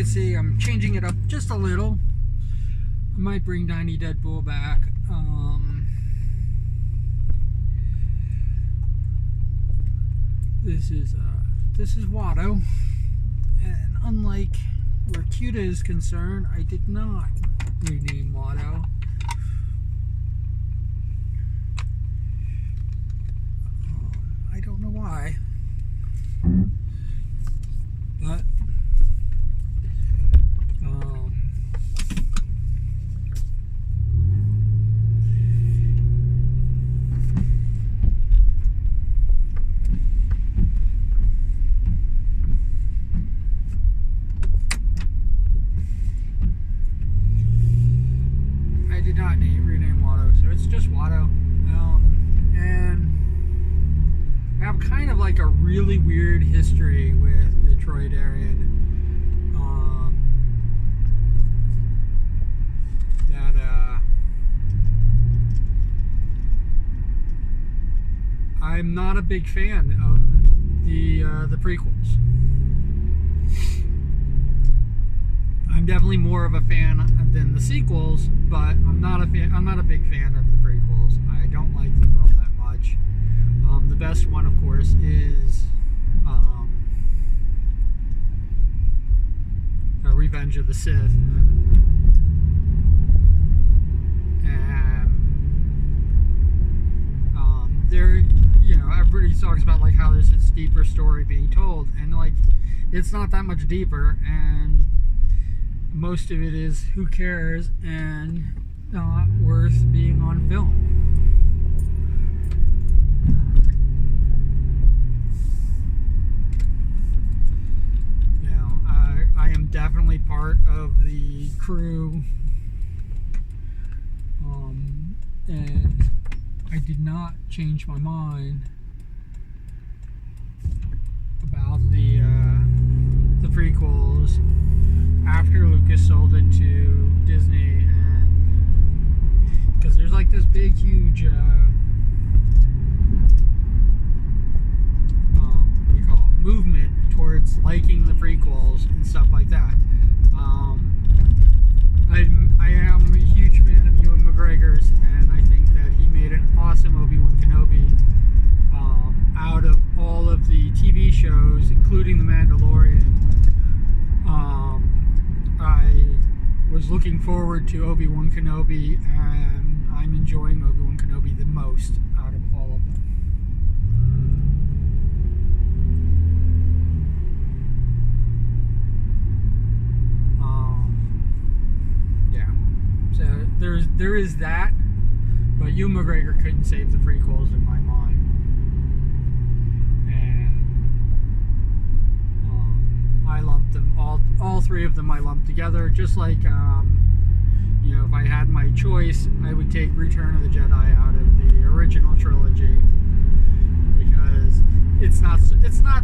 see, I'm changing it up just a little. I might bring Tiny Deadpool back. This is Watto, and unlike where Cuta is concerned, I did not rename Watto. I don't know why, but I did not rename Watto, so it's just Watto. And I have kind of like a really weird history with the Toydarian. I'm not a big fan of the prequels. I'm definitely more of a fan than the sequels, but I'm not a big fan of the prequels. I don't like them all that much. The best one, of course, is Revenge of the Sith. And there, everybody talks about like how there's this deeper story being told, and like it's not that much deeper, and most of it is who cares and not worth being on film. I am definitely part of the crew, and I did not change my mind about the prequels after Lucas sold it to Disney, and because there's like this big huge movement towards liking the prequels and stuff like that. I am a huge fan of Ewan McGregor's, and I think that he made an awesome Obi Wan Kenobi. Out of all of the TV shows, including The Mandalorian, I was looking forward to Obi Wan Kenobi, and I'm enjoying Obi Wan Kenobi the most out of all of them. So there is that, but Ewan McGregor couldn't save the prequels in my mind, and I lumped them all three of them. I lumped together, just like if I had my choice, I would take Return of the Jedi out of the original trilogy because it's not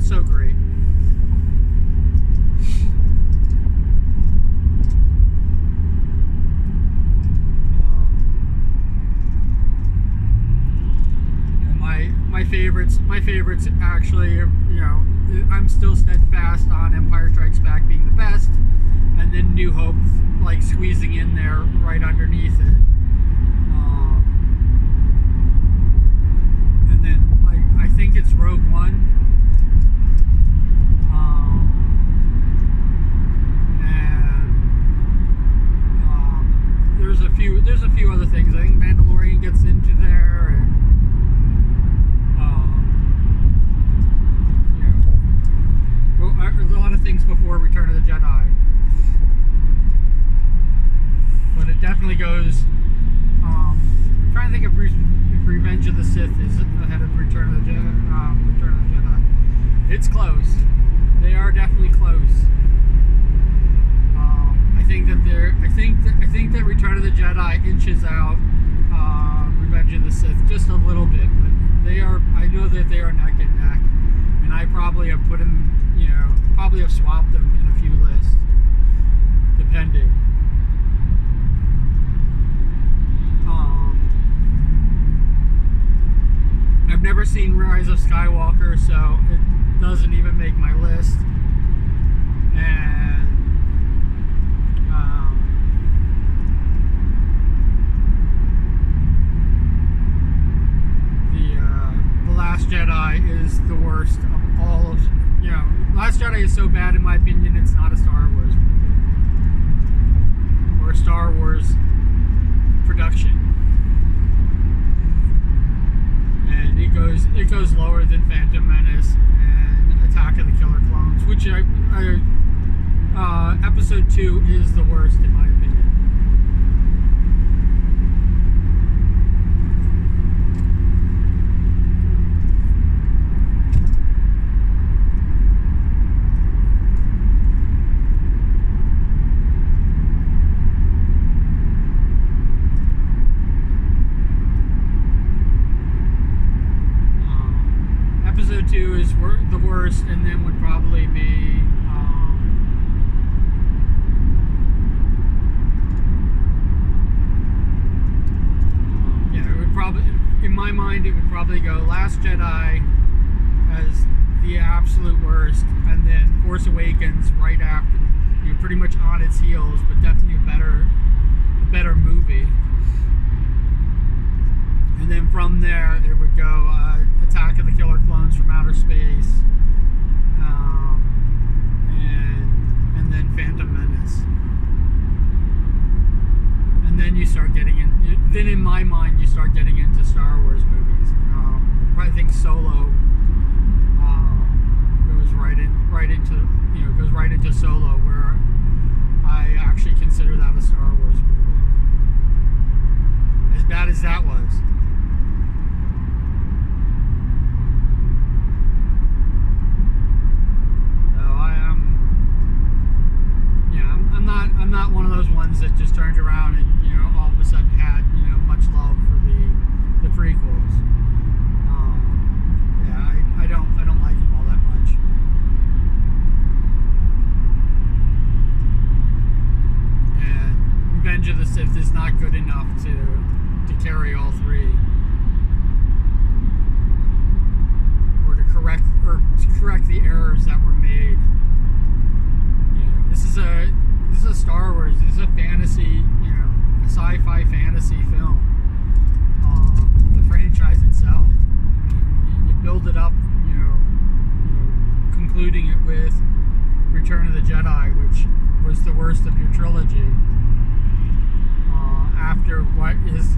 so great. My favorites actually, I'm still steadfast on Empire Strikes Back being the best, and then New Hope like squeezing in there right underneath it. And then I think it's Rogue One. And there's a few other things. I think Mandalorian gets into there, and there's a lot of things before Return of the Jedi, but it definitely goes. I'm trying to think if Revenge of the Sith is ahead of Return of the Jedi. It's close. They are definitely close. I think that Return of the Jedi inches out Revenge of the Sith just a little bit, but they are. I know that they are neck and neck, and I probably have put them. Probably have swapped them in a few lists, depending. I've never seen Rise of Skywalker, so it doesn't even make my list. And Jedi is the worst of all of, Last Jedi is so bad in my opinion it's not a Star Wars movie or a Star Wars production, and it goes lower than Phantom Menace and Attack of the Killer Clones, which episode 2 is the worst in my opinion. Episode 2 is the worst, and then would probably be it would probably, in my mind, it would probably go Last Jedi as the absolute worst, and then Force Awakens right after, pretty much on its heels, but definitely a better movie. And then from there, it would go Attack of the Killer Clones from Outer Space, and then Phantom Menace. And then you start getting in. Then in my mind, you start getting into Star Wars movies. I think Solo goes right into Solo, where I actually consider that a Star Wars movie. As bad as that was. I'm not one of those ones that just turned around and all of a sudden had much love for the prequels. I don't like them all that much. And Revenge of the Sith is not good enough to carry all three, or to correct the errors that were made. This is a Star Wars. This is a fantasy, a sci-fi fantasy film. The franchise itself. You build it up, concluding it with Return of the Jedi, which was the worst of your trilogy. After what is,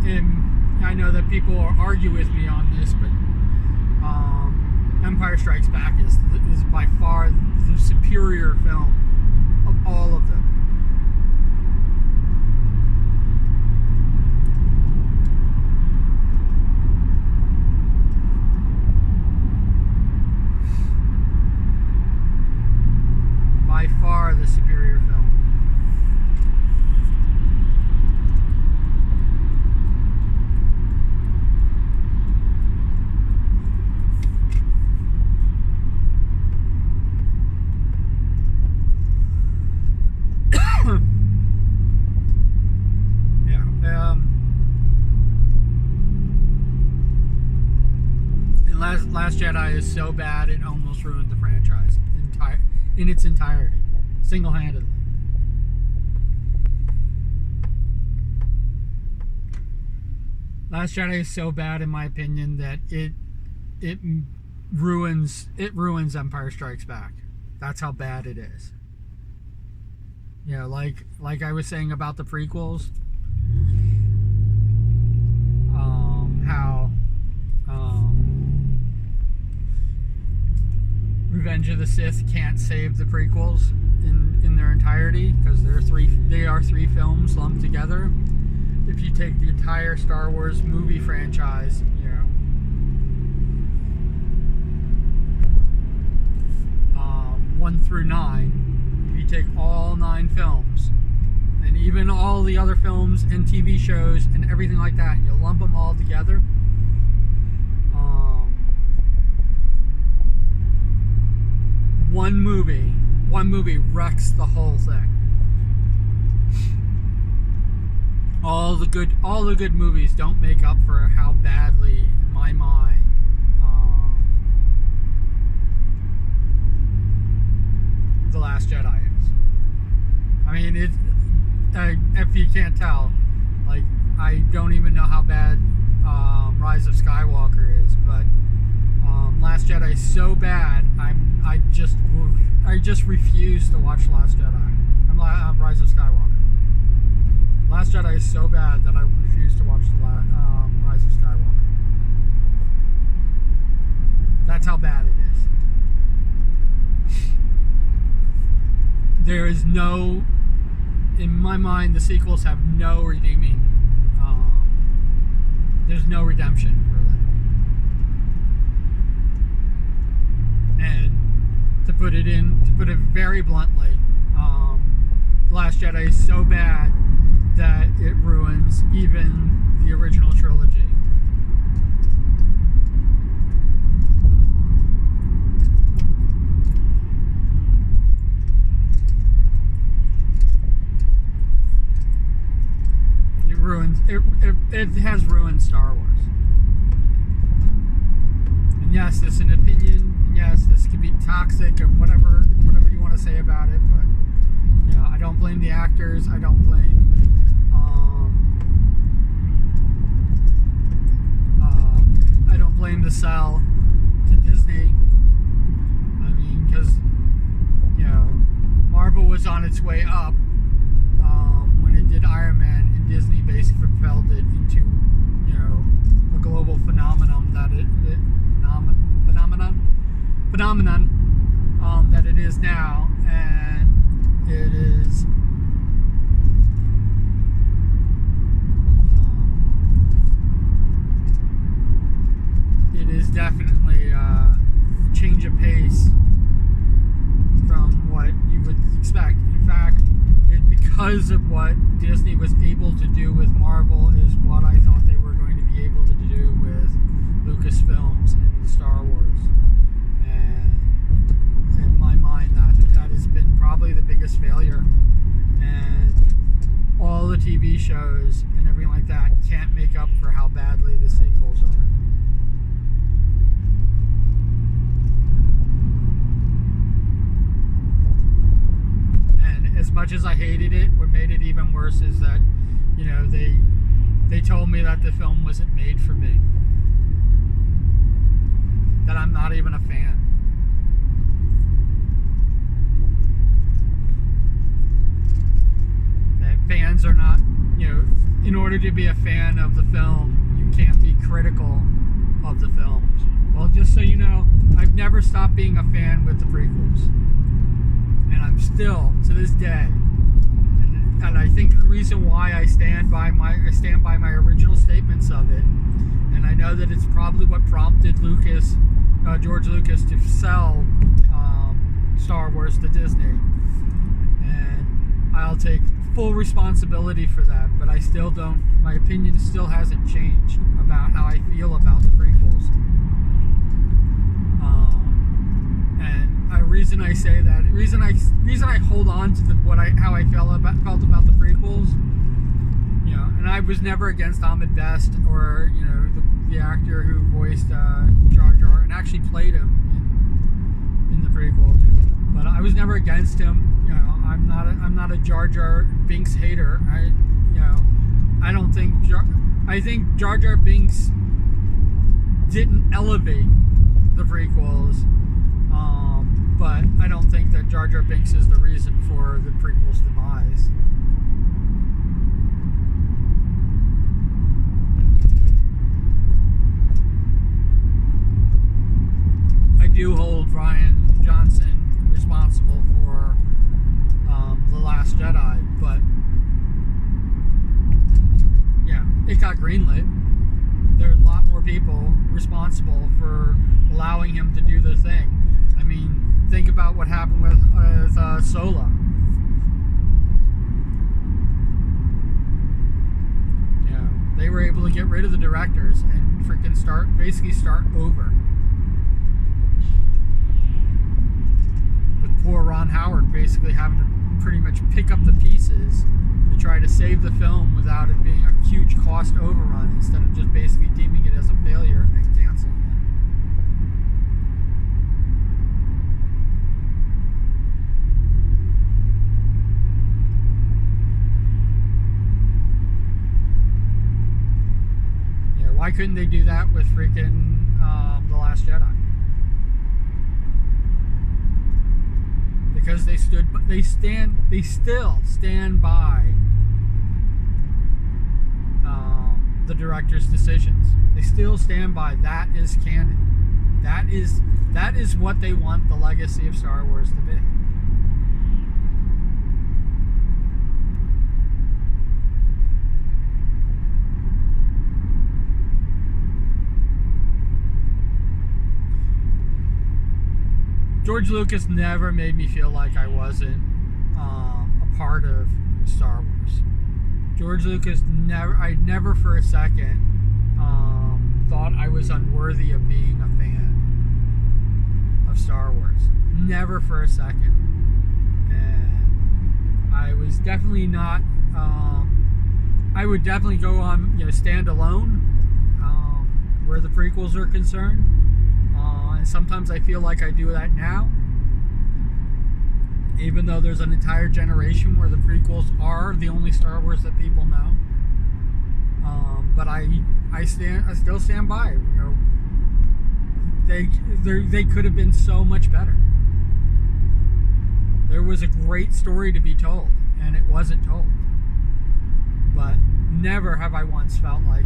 and I know that people argue with me on this, but Empire Strikes Back is by far the superior film of all of them. By far the superior film. Last Jedi is so bad it almost ruined the franchise in its entirety, single-handedly. Last Jedi is so bad in my opinion that it ruins Empire Strikes Back. That's how bad it is. Like I was saying about the prequels, how Revenge of the Sith can't save the prequels in their entirety, because they are three films lumped together. If you take the entire Star Wars movie franchise, 1 through 9, if you take all 9 films, and even all the other films and TV shows and everything like that, and you lump them all together, one movie wrecks the whole thing. All the good movies don't make up for how badly, in my mind, The Last Jedi is. I mean, if you can't tell, like, I don't even know how bad Rise of Skywalker is, but bad. I just refuse to watch Last Jedi. Rise of Skywalker. Last Jedi is so bad that I refuse to watch the Rise of Skywalker. That's how bad it is. There is no, in my mind, the sequels have no redeeming. There's no redemption for them. And to put it very bluntly, Last Jedi is so bad that it ruins even the original trilogy. It has ruined Star Wars. And yes, this is an opinion, and yes, this could be toxic and whatever you want to say about it, but you know, I don't blame the actors. I don't blame the sell to Disney. I mean, because you know, Marvel was on its way up when it did Iron Man, and Disney basically propelled it into, you know, a global phenomenon that that it is now, and it is definitely a change of pace from what you would expect. In fact, because of what Disney was able to do with Marvel is what I thought they were going to be able to do with Lucusfilms and Star Wars. And in my mind, that has been probably the biggest failure. And all the TV shows and everything like that can't make up for how badly the sequels are. As much as I hated it, what made it even worse is that, you know, they told me that the film wasn't made for me. That I'm not even a fan. That fans are not, you know, in order to be a fan of the film, you can't be critical of the films. Well, just so you know, I've never stopped being a fan with the prequels. And I'm still, to this day, and I think the reason why I stand by my original statements of it, and I know that it's probably what prompted George Lucas to sell Star Wars to Disney, and I'll take full responsibility for that, but I still don't, my opinion still hasn't changed about how I feel about the prequels. And the reason I say that, reason I hold on to how I felt about the prequels, you know, and I was never against Ahmed Best or, you know, the actor who voiced Jar Jar and actually played him in the prequels, but I was never against him. You know, I'm not a Jar Jar Binks hater. I think Jar Jar Binks didn't elevate the prequels. But I don't think that Jar Jar Binks is the reason for the prequel's demise. I do hold Rian Johnson responsible for The Last Jedi, but yeah, it got greenlit. There are a lot more people responsible for allowing him to do the thing. I mean, think about what happened with Solo. You know, they were able to get rid of the directors and freaking start over. With poor Ron Howard basically having to pretty much pick up the pieces to try to save the film without it being a huge cost overrun, instead of just basically deeming it as a failure and canceling it. Why couldn't they do that with freaking The Last Jedi? because they still stand by the director's decisions. They still stand by that is canon. That is what they want the legacy of Star Wars to be. George Lucas never made me feel like I wasn't a part of Star Wars. George Lucas I never for a second thought I was unworthy of being a fan of Star Wars. Never for a second. And I was definitely not, I would definitely go on, stand alone where the prequels are concerned. And sometimes I feel like I do that now, even though there's an entire generation where the prequels are the only Star Wars that people know. But I still stand by. They could have been so much better. There was a great story to be told, and it wasn't told. But never have I once felt like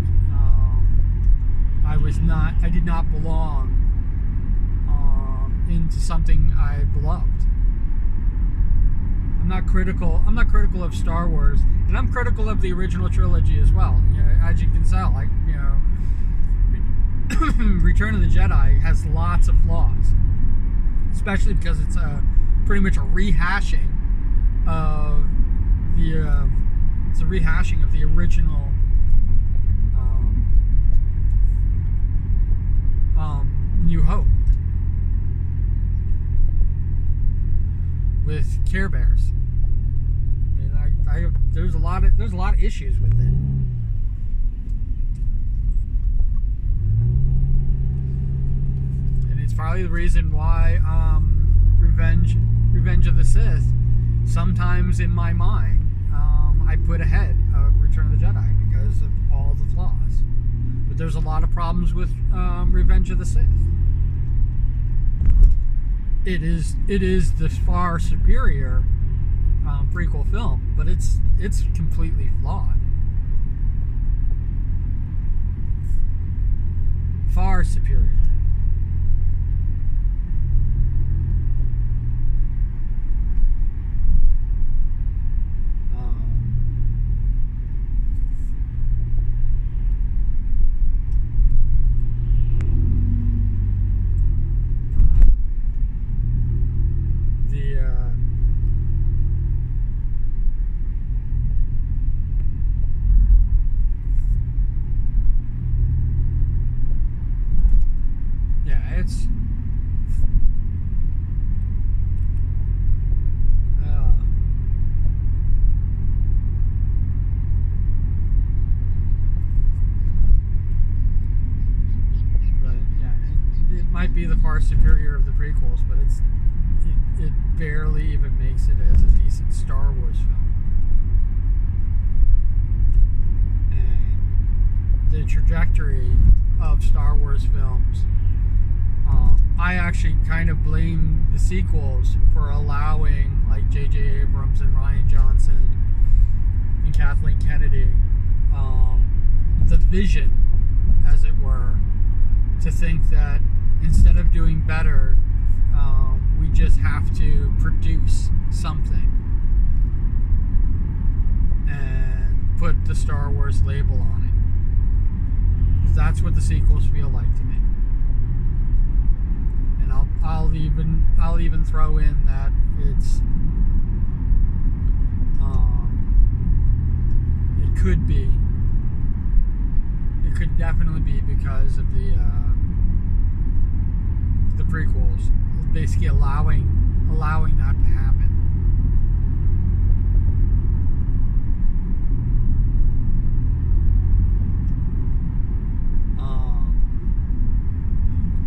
I did not belong into something I beloved. I'm not critical of Star Wars, and I'm critical of the original trilogy as well. As you can tell, Return of the Jedi has lots of flaws, especially because it's pretty much a rehashing of the original New Hope with Care Bears. There's a lot of issues with it. And it's probably the reason why Revenge of the Sith, sometimes in my mind, I put ahead of Return of the Jedi because of all the flaws. But there's a lot of problems with Revenge of the Sith. It is the far superior prequel film, but it's completely flawed. Far superior. Be the far superior of the prequels, but it barely even makes it as a decent Star Wars film. And the trajectory of Star Wars films, I actually kind of blame the sequels for allowing like J.J. Abrams and Rian Johnson and Kathleen Kennedy the vision, as it were, to think that instead of doing better, we just have to produce something and put the Star Wars label on it. Because that's what the sequels feel like to me. And I'll even throw in that it's it could definitely be because of the prequels, basically allowing that to happen.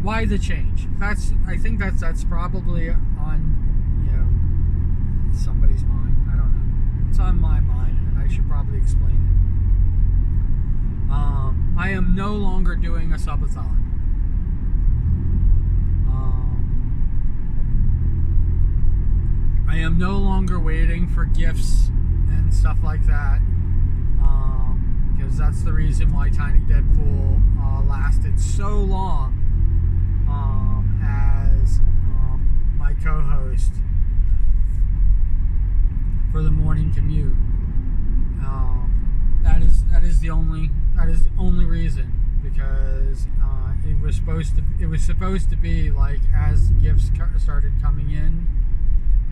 Why the change? I think that's probably on somebody's mind. I don't know. It's on my mind, and I should probably explain it. I am no longer doing a subathon. I am no longer waiting for gifts and stuff like that, because that's the reason why Tiny Deadpool lasted so long as my co-host for the morning commute. That is the only reason, because it was supposed to be like as gifts started coming in,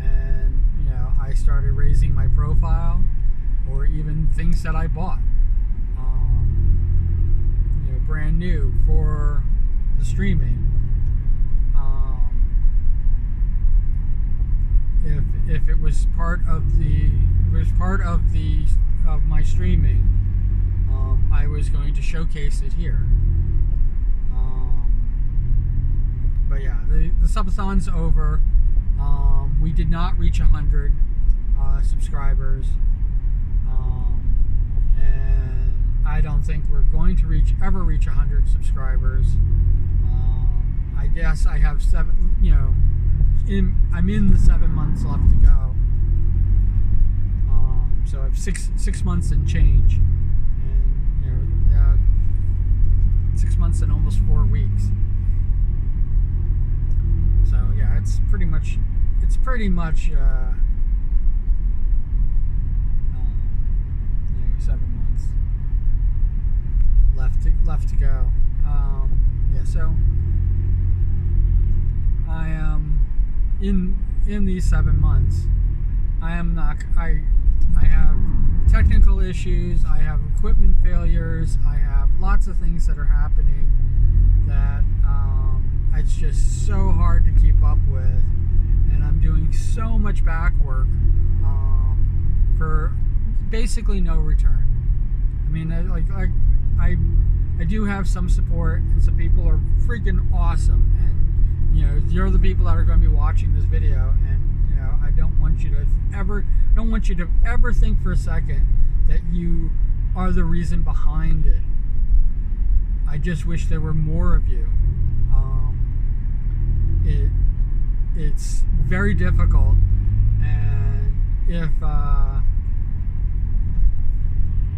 and I started raising my profile, or even things that I bought brand new for the streaming. If it was part of my streaming, I was going to showcase it here. But yeah, the subathon's over. We did not reach 100 subscribers, and I don't think we're going to ever reach 100 subscribers. I guess I have I'm in the 7 months left to go. So I have six months and change, and 6 months and almost 4 weeks. So yeah, it's pretty much 7 months left to go. Yeah, so I am in these 7 months. I have technical issues. I have equipment failures. I have lots of things that are happening that it's just so hard to keep up with, and I'm doing so much back work for basically no return. I mean, I do have some support, and some people are freaking awesome, and you're the people that are going to be watching this video, and I don't want you to ever think for a second that you are the reason behind it. I just wish there were more of you. It's very difficult, and if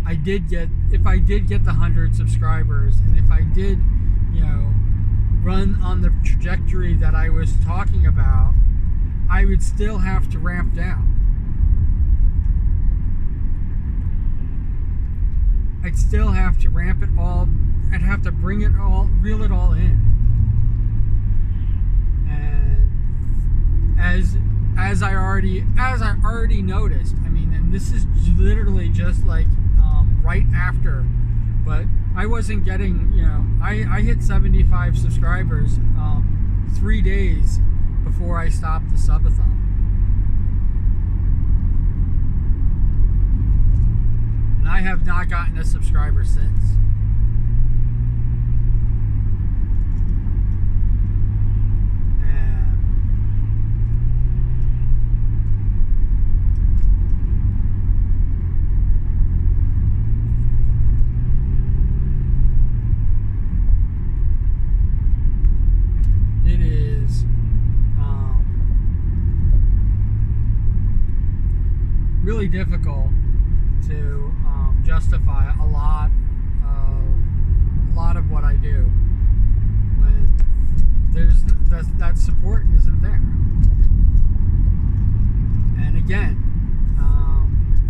I did get the 100 subscribers, and if I did run on the trajectory that I was talking about, I would still have to ramp down. I'd still have to ramp it all. I'd have to reel it all in. And as I already noticed, I mean, and this is literally just like right after, but I wasn't getting, I hit 75 subscribers 3 days before I stopped the subathon. And I have not gotten a subscriber since. Really difficult to justify a lot of what I do when there's that support isn't there. And again,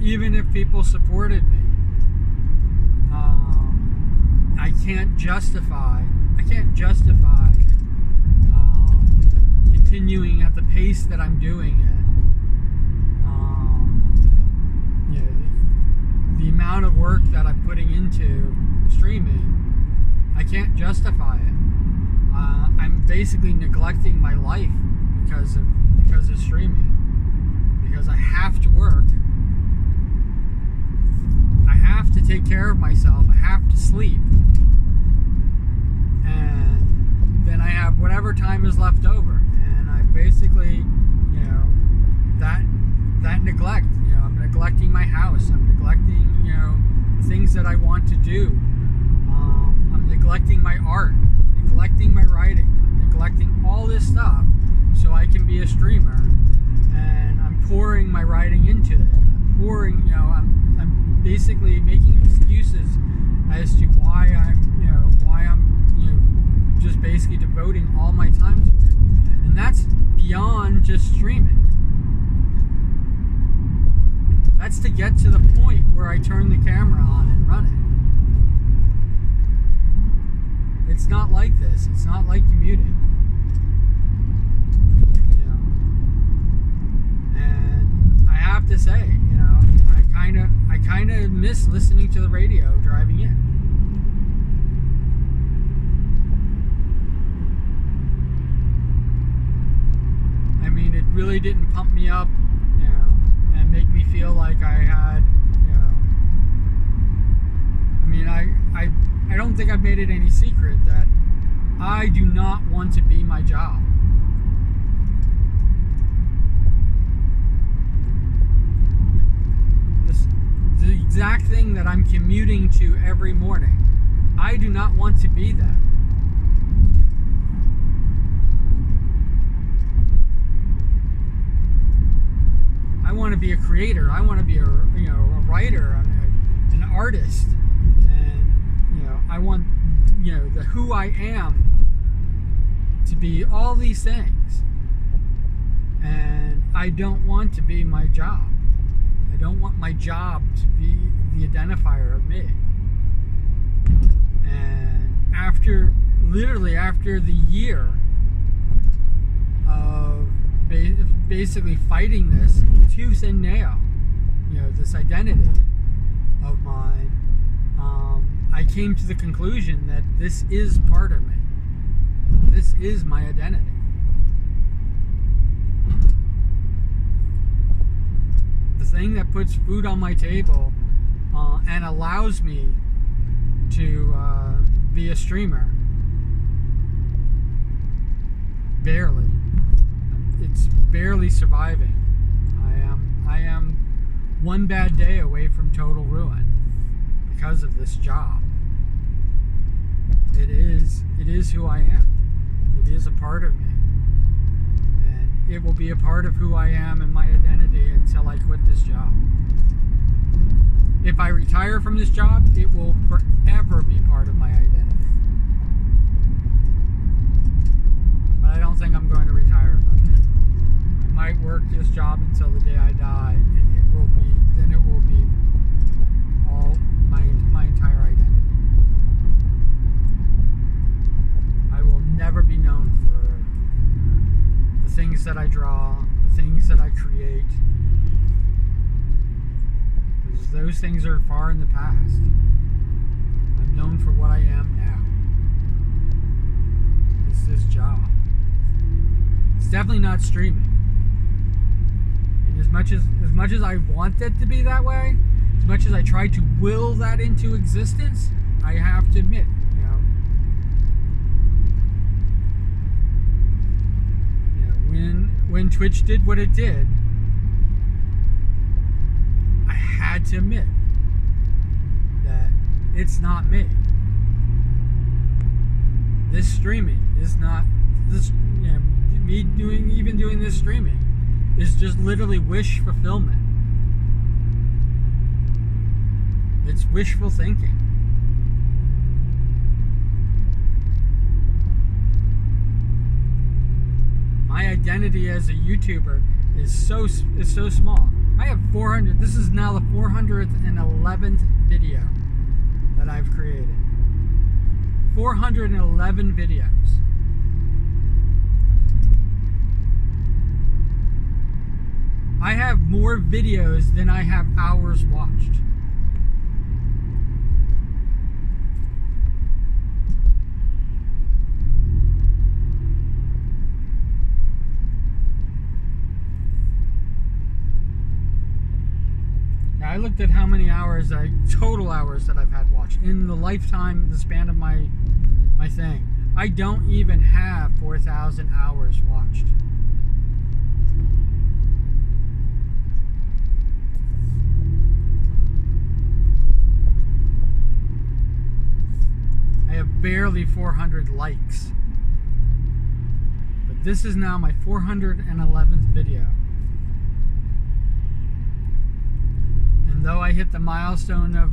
even if people supported me, I can't justify continuing at the pace that I'm doing it. The amount of work that I'm putting into streaming, I can't justify it. I'm basically neglecting my life because of streaming, because I have to work. I have to take care of myself. I have to sleep, and then I have whatever time is left over, and I basically, that neglect. I'm neglecting my house. I'm neglecting, the things that I want to do. I'm neglecting my art. I'm neglecting my writing. I'm neglecting all this stuff so I can be a streamer. and I'm pouring my writing into it. I'm pouring, I'm basically making excuses as to why I'm just basically devoting all my time to it. And that's beyond just streaming. That's to get to the point where I turn the camera on and run it. It's not like this. It's not like commuting. And I have to say, I kind of miss listening to the radio driving in. I mean, it really didn't pump me up, and make me feel like I had, I mean, I don't think I've made it any secret that I do not want to be my job. The exact thing that I'm commuting to every morning. I do not want to be that. I want to be a creator. I want to be a writer, an artist, and I want the who I am to be all these things. And I don't want to be my job. I don't want my job to be the identifier of me. And after the year of basically fighting this tooth and nail, this identity of mine, I came to the conclusion that this is part of me. This is my identity. The thing that puts food on my table and allows me to be a streamer. Barely. It's barely surviving. I am one bad day away from total ruin because of this job. It is who I am. It is a part of me. And it will be a part of who I am and my identity until I quit this job. If I retire from this job, it will forever be part of my identity. But I don't think I'm going to retire from it. I might work this job until the day I die, and it will be all my entire identity. I will never be known for the things that I draw, the things that I create. Because those things are far in the past. I'm known for what I am now. It's this job. It's definitely not streaming. And as much as I want it to be that way, as much as I try to will that into existence, I have to admit, when Twitch did what it did, I had to admit that it's not me. This streaming is not this. Me doing this streaming is just literally wish fulfillment. It's wishful thinking. My identity as a YouTuber is so small. I have 400. This is now the 411th video that I've created. 411 videos. I have more videos than I have hours watched. Now, I looked at how many hours, total hours that I've had watched in the span of my thing. I don't even have 4,000 hours watched. I have barely 400 likes. But this is now my 411th video. though I hit the milestone of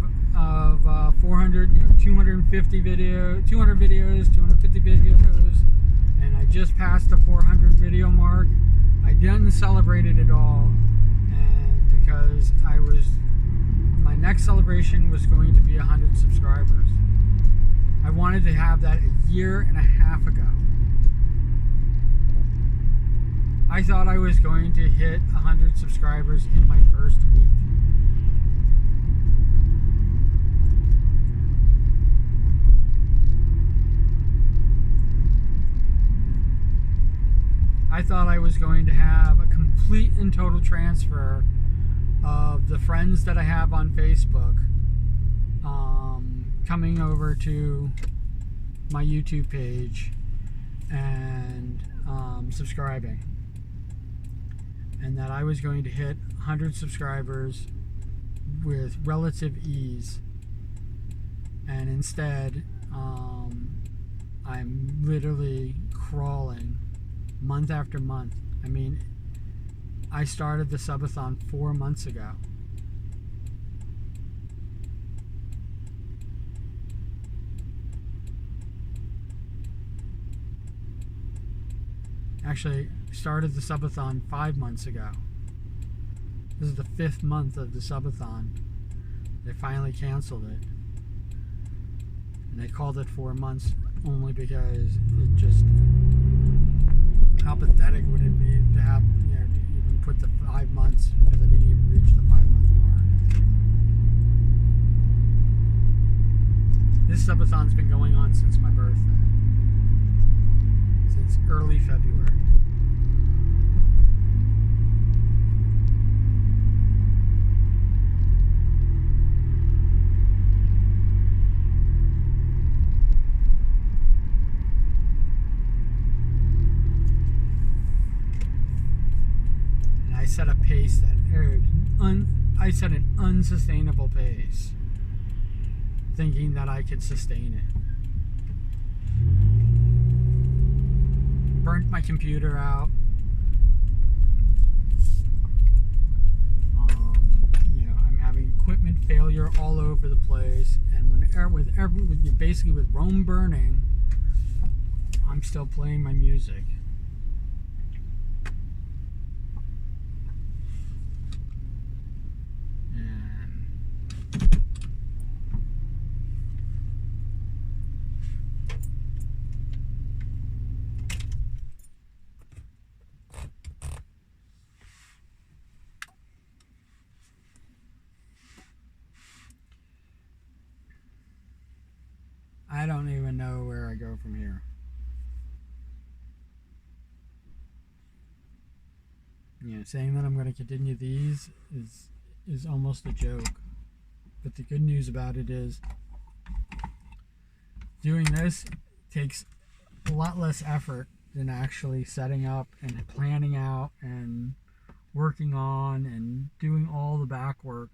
400, 250 200 videos, 250 videos, and I just passed the 400 video mark. I didn't celebrate it at all, and because my next celebration was going to be 100 subscribers. I wanted to have that a year and a half ago. I thought I was going to hit 100 subscribers in my first week. I thought I was going to have a complete and total transfer of the friends that I have on Facebook coming over to my YouTube page and subscribing. And that I was going to hit 100 subscribers with relative ease. And instead, I'm literally crawling month after month. I mean, I started the subathon 4 months ago. Actually, started the subathon 5 months ago. This is the 5th month of the subathon. They finally canceled it. And they called it 4 months only because it just... How pathetic would it be to have, to even put the 5 months, because I didn't even reach the 5-month mark. This subathon's been going on since my birthday. Since early February. I set a pace that I set an unsustainable pace, thinking that I could sustain it. Burnt my computer out. I'm having equipment failure all over the place, and basically with Rome burning, I'm still playing my music. I don't even know where I go from here. Saying that I'm going to continue these is almost a joke. But the good news about it is doing this takes a lot less effort than actually setting up and planning out and working on and doing all the back work.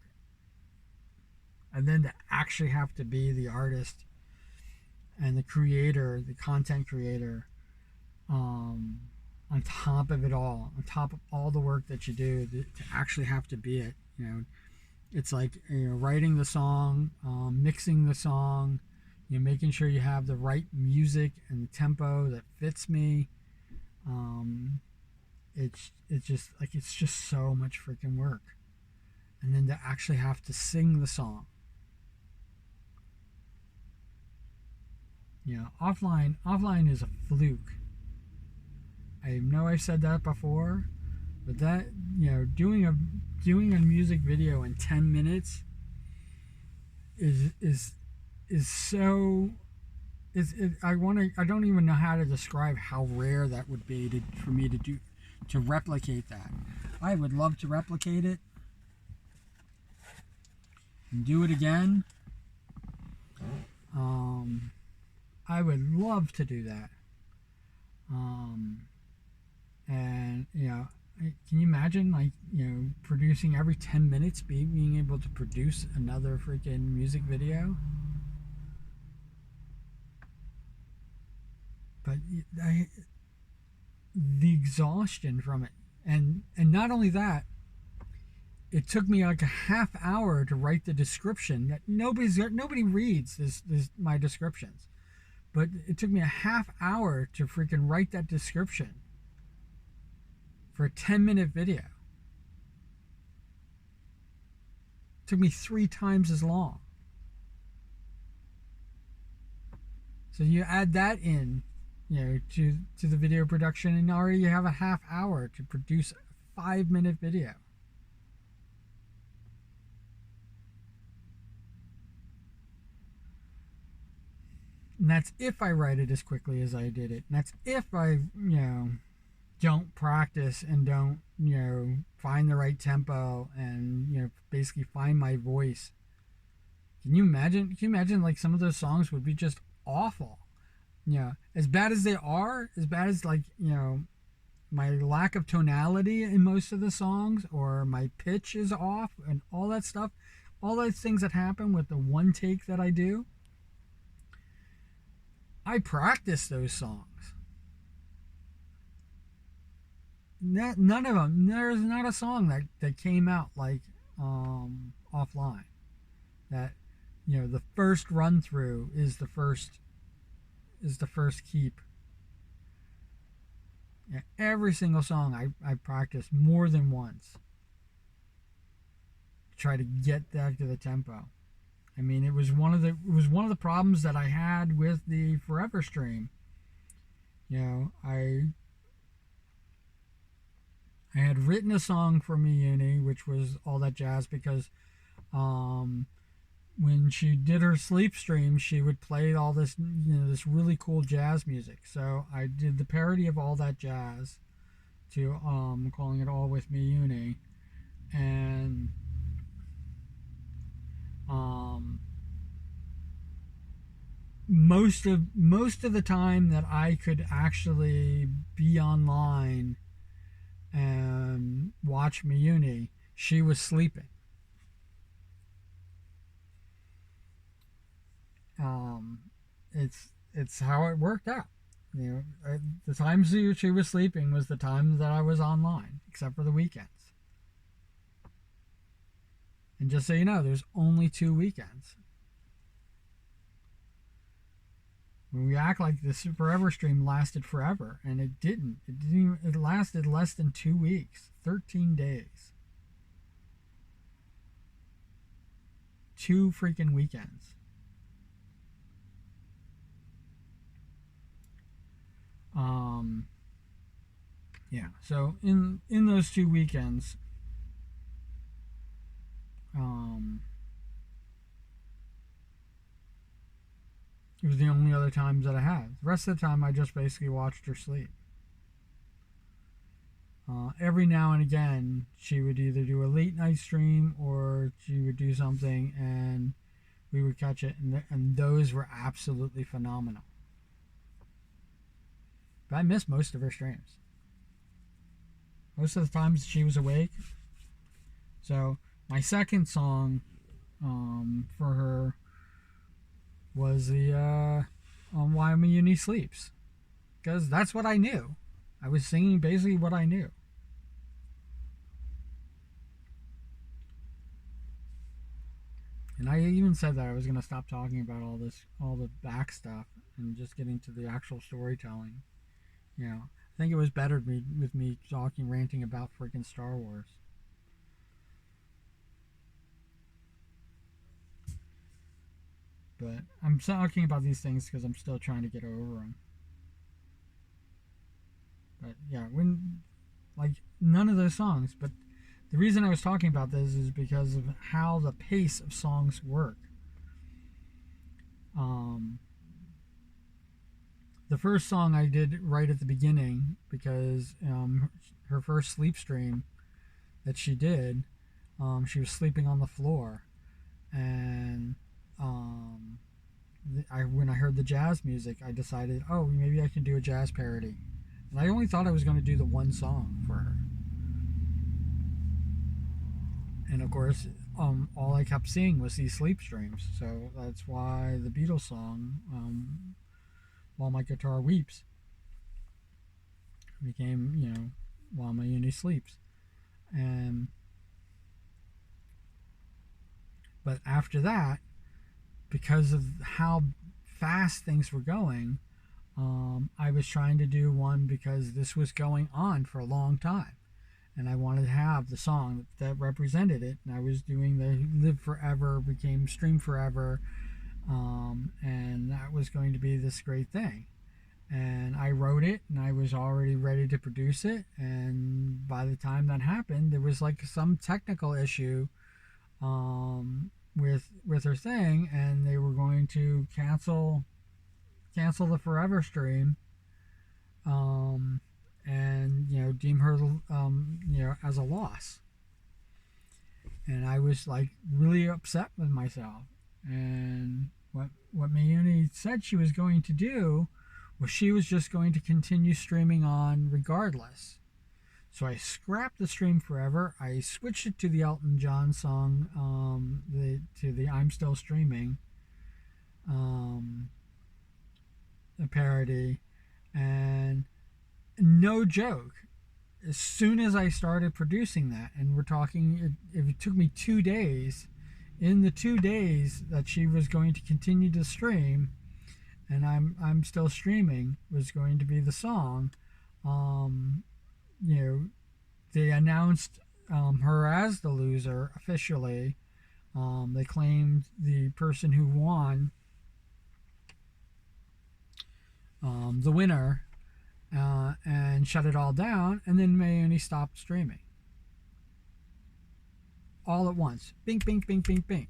And then to actually have to be the artist and the creator, the content creator, on top of it all, on top of all the work that you do, to actually have to be it. It's like writing the song, mixing the song, making sure you have the right music and the tempo that fits me. It's just so much freaking work. And then to actually have to sing the song. Offline is a fluke. I know I've said that before, but that, doing a music video in 10 minutes is so. I don't even know how to describe how rare that would be for me to replicate that. I would love to replicate it and do it again. I would love to do that. And can you imagine producing every 10 minutes, being able to produce another freaking music video? But the exhaustion from it, and not only that, it took me like a half hour to write the description that nobody reads this my descriptions, but it took me a half hour to freaking write that description for a 10-minute video. It took me 3 times as long. So you add that in, to the video production, and already you have a half hour to produce a 5-minute video. And that's if I write it as quickly as I did it. And that's if I, don't practice and don't, find the right tempo and, basically find my voice. Can you imagine like some of those songs would be just awful? As bad as they are, as bad as like, my lack of tonality in most of the songs, or my pitch is off and all that stuff, all those things that happen with the one take that I do. I practice those songs. None of them. There's not a song that came out like offline. That the first run through is the first keep. Yeah, every single song I practice more than once to try to get back to the tempo. I mean, it was one of the problems that I had with the Forever stream. I had written a song for Miyuni, which was All That Jazz, because when she did her sleep stream, she would play all this, this really cool jazz music. So I did the parody of All That Jazz to calling it All With Miyuni, and most of the time that I could actually be online and watch Miyuni, she was sleeping. It's how it worked out. The times she was sleeping was the times that I was online, except for the weekends. And just so you know, there's only 2 weekends. When we act like this Forever stream lasted forever, and it didn't. It lasted less than 2 weeks, 13 days. 2 freaking weekends. Yeah. So in those 2 weekends, it was the only other times that I had. The rest of the time, I just basically watched her sleep. Every now and again, she would either do a late night stream or she would do something, and we would catch it, and those were absolutely phenomenal. But I missed most of her streams. Most of the times she was awake. So my second song for her was the Why Miyuni Sleeps, because that's what I knew. I was singing basically what I knew. And I even said that I was going to stop talking about all the back stuff, and just getting to the actual storytelling. I think it was better with me ranting about freaking Star Wars. But I'm talking about these things because I'm still trying to get over them. But yeah, none of those songs. But the reason I was talking about this is because of how the pace of songs work. The first song I did right at the beginning, because her first sleep stream that she did, she was sleeping on the floor, and when I heard the jazz music, I decided, oh, maybe I can do a jazz parody. And I only thought I was going to do the one song for her. And of course, all I kept seeing was these sleep streams. So that's why the Beatles song, While My Guitar Weeps, became, While My Uni Sleeps. And But after that, because of how fast things were going, I was trying to do one because this was going on for a long time. And I wanted to have the song that represented it. And I was doing the Live Forever, became Stream Forever. And that was going to be this great thing. And I wrote it and I was already ready to produce it. And by the time that happened, there was like some technical issue with her thing, and they were going to cancel the Forever stream, and deem her as a loss. And I was like really upset with myself. And what Mayuni said she was going to do was she was just going to continue streaming on regardless. So I scrapped the stream forever. I switched it to the Elton John song, to the I'm Still Streaming, a parody. And no joke, as soon as I started producing that, and we're talking, it took me 2 days. In the 2 days that she was going to continue to stream, and I'm Still Streaming was going to be the song. They announced her as the loser officially. They claimed the person who won, the winner, and shut it all down. And then Mayuni stopped streaming. All at once. Bink, bink, bink, bink, bink.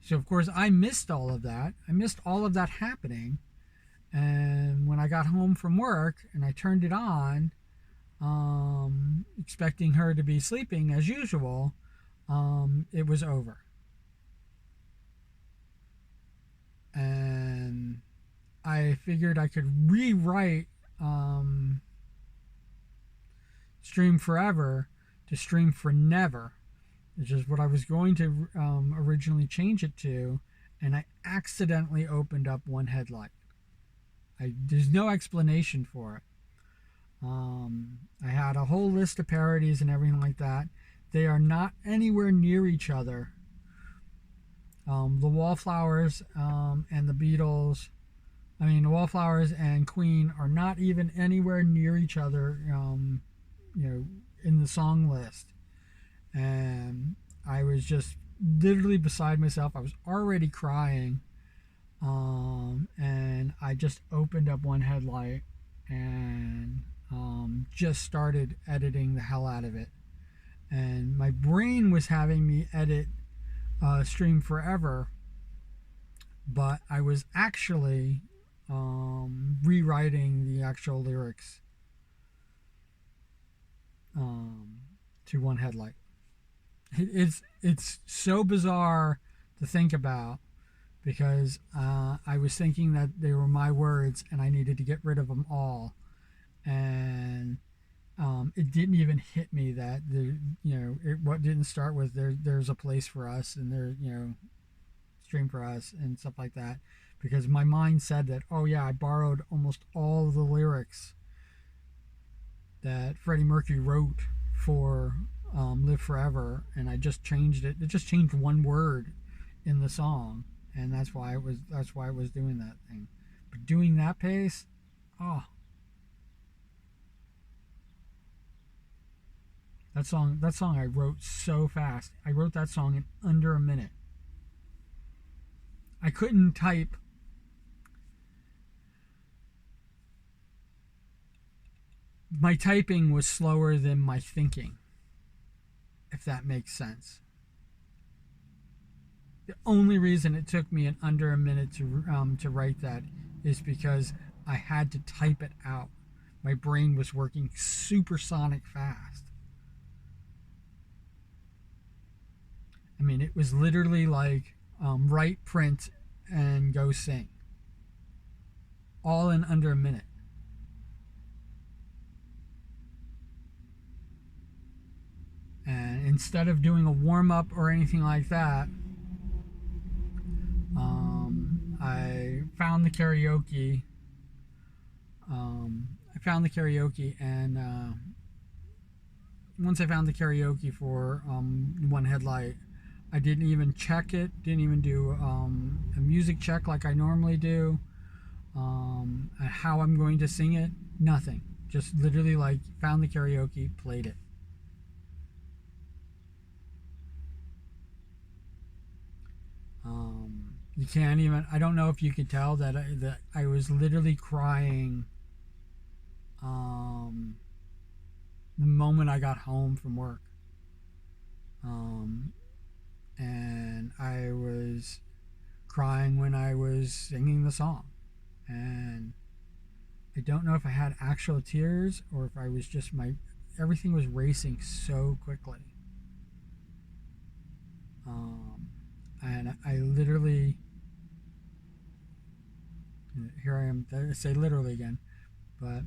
So, of course, I missed all of that. I missed all of that happening. And when I got home from work and I turned it on, expecting her to be sleeping as usual, it was over. And I figured I could rewrite Stream Forever to Stream For Never, which is what I was going to originally change it to, and I accidentally opened up one headlight. There's no explanation for it. I had a whole list of parodies and everything like that. They are not anywhere near each other. The Wallflowers and the Beatles, the Wallflowers and Queen are not even anywhere near each other, in the song list. And I was just literally beside myself. I was already crying. And I just opened up one headlight and just started editing the hell out of it. And my brain was having me edit Stream Forever, but I was actually rewriting the actual lyrics to one headlight. It's so bizarre to think about, because I was thinking that they were my words and I needed to get rid of them all. And it didn't even hit me that what didn't start with there's a place for us, and there stream for us and stuff like that, because my mind said that, oh yeah, I borrowed almost all the lyrics that Freddie Mercury wrote for Live Forever, and I just changed it. It just changed one word in the song, and that's why it was doing that thing. But doing that pace, that song I wrote so fast. I wrote that song in under a minute. I couldn't type. My typing was slower than my thinking, if that makes sense. The only reason it took me in under a minute to write that is because I had to type it out. My brain was working supersonic fast. It was literally like write, print, and go sing. All in under a minute. And instead of doing a warm-up or anything like that, I found the karaoke. And once I found the karaoke for One Headlight, I didn't even check it. Didn't even do a music check like I normally do. How I'm going to sing it, nothing. Just literally like found the karaoke, played it. You can't even. I don't know if you could tell that I was literally crying. Um, the moment I got home from work. Um, and I was crying when I was singing the song. And I don't know if I had actual tears or if I was just everything was racing so quickly. And I literally, here I am, I say literally again, but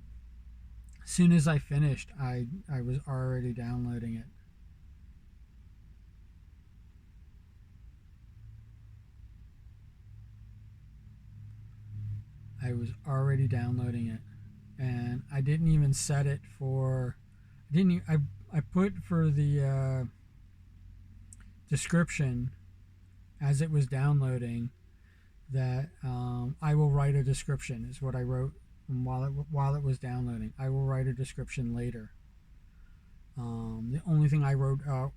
as soon as I finished, I was already downloading it. I was already downloading it, and I didn't even set it for. I didn't. I put for the description as it was downloading that I will write a description is what I wrote while it was downloading. I will write a description later. The only thing I wrote out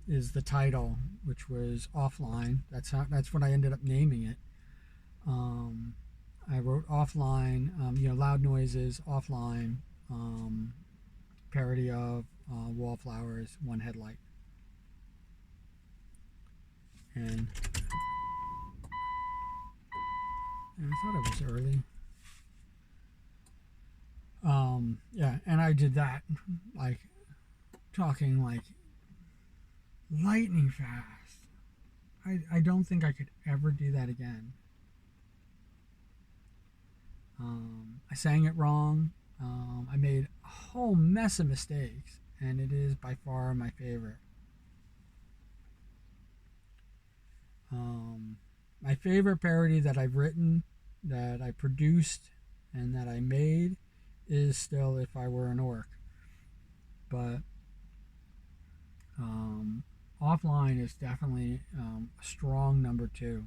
is the title, which was offline. That's what I ended up naming it. I wrote offline, loud noises, offline, parody of Wallflowers, One Headlight. And I thought it was early. Yeah, and I did that, like, talking like lightning fast. I don't think I could ever do that again. I sang it wrong. I made a whole mess of mistakes, and it is by far my favorite. My favorite parody that I've written, that I produced, and that I made is still If I Were an Orc. But offline is definitely a strong number two.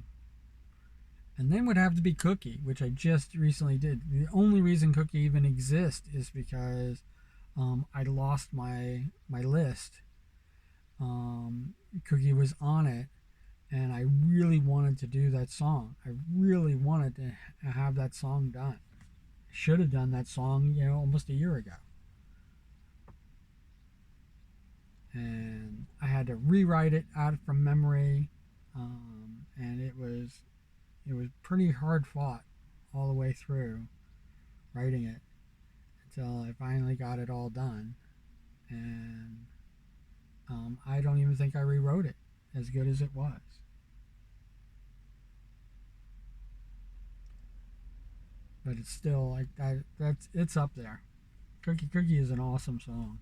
And then would have to be Cookie, which I just recently did. The only reason Cookie even exists is because I lost my list. Cookie was on it, and I really wanted to do that song. I really wanted to have that song done. I should have done that song, almost a year ago. And I had to rewrite it out from memory, and it was pretty hard fought all the way through writing it until I finally got it all done. And I don't even think I rewrote it, as good as it was. But it's still like that. It's up there. Cookie is an awesome song.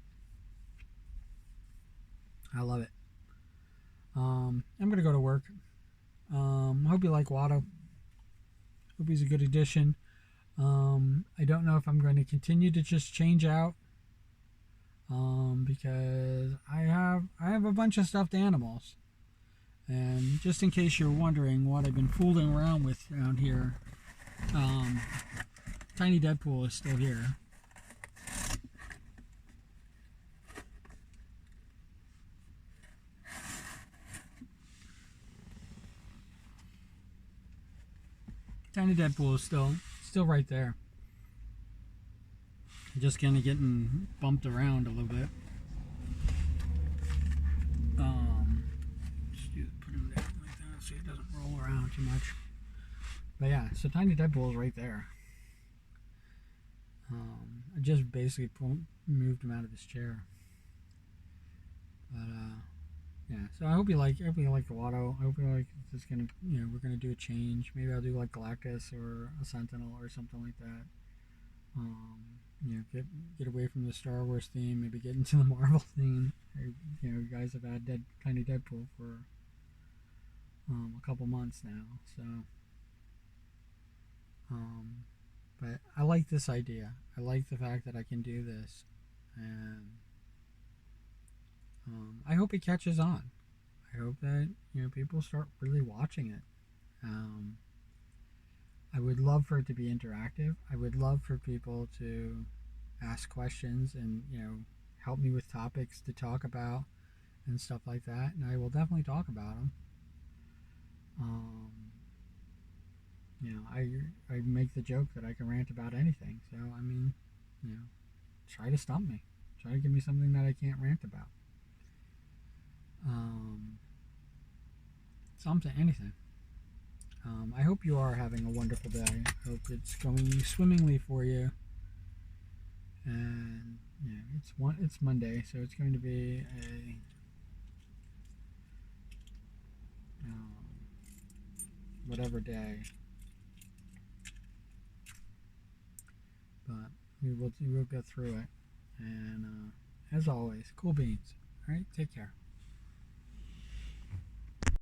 I love it. I'm gonna go to work. Hope you like Watto. Hope he's a good addition. I don't know if I'm going to continue to just change out, because I have a bunch of stuffed animals, and just in case you're wondering what I've been fooling around with around here, Tiny Deadpool is still here. Tiny Deadpool is still right there. Just kind of getting bumped around a little bit. Just put him down like that so he doesn't roll around too much. But yeah, so Tiny Deadpool is right there. I just basically moved him out of his chair. But yeah, so I hope you like the Watto. I hope you like this gonna we're gonna do a change. Maybe I'll do like Galactus or a Sentinel or something like that. Get away from the Star Wars theme, maybe get into the Marvel theme. You guys have had Tiny Deadpool for a couple months now, so but I like this idea. I like the fact that I can do this, and I hope it catches on. I hope that people start really watching it. Um, I would love for it to be interactive. I would love for people to ask questions and help me with topics to talk about and stuff like that. And I will definitely talk about them. Um, I make the joke that I can rant about anything. So I mean, try to stump me. Try to give me something that I can't rant about. Um, something, anything. I hope you are having a wonderful day. I hope it's going swimmingly for you. And it's Monday, so it's going to be a whatever day. But we will go through it. And as always, cool beans. All right, take care.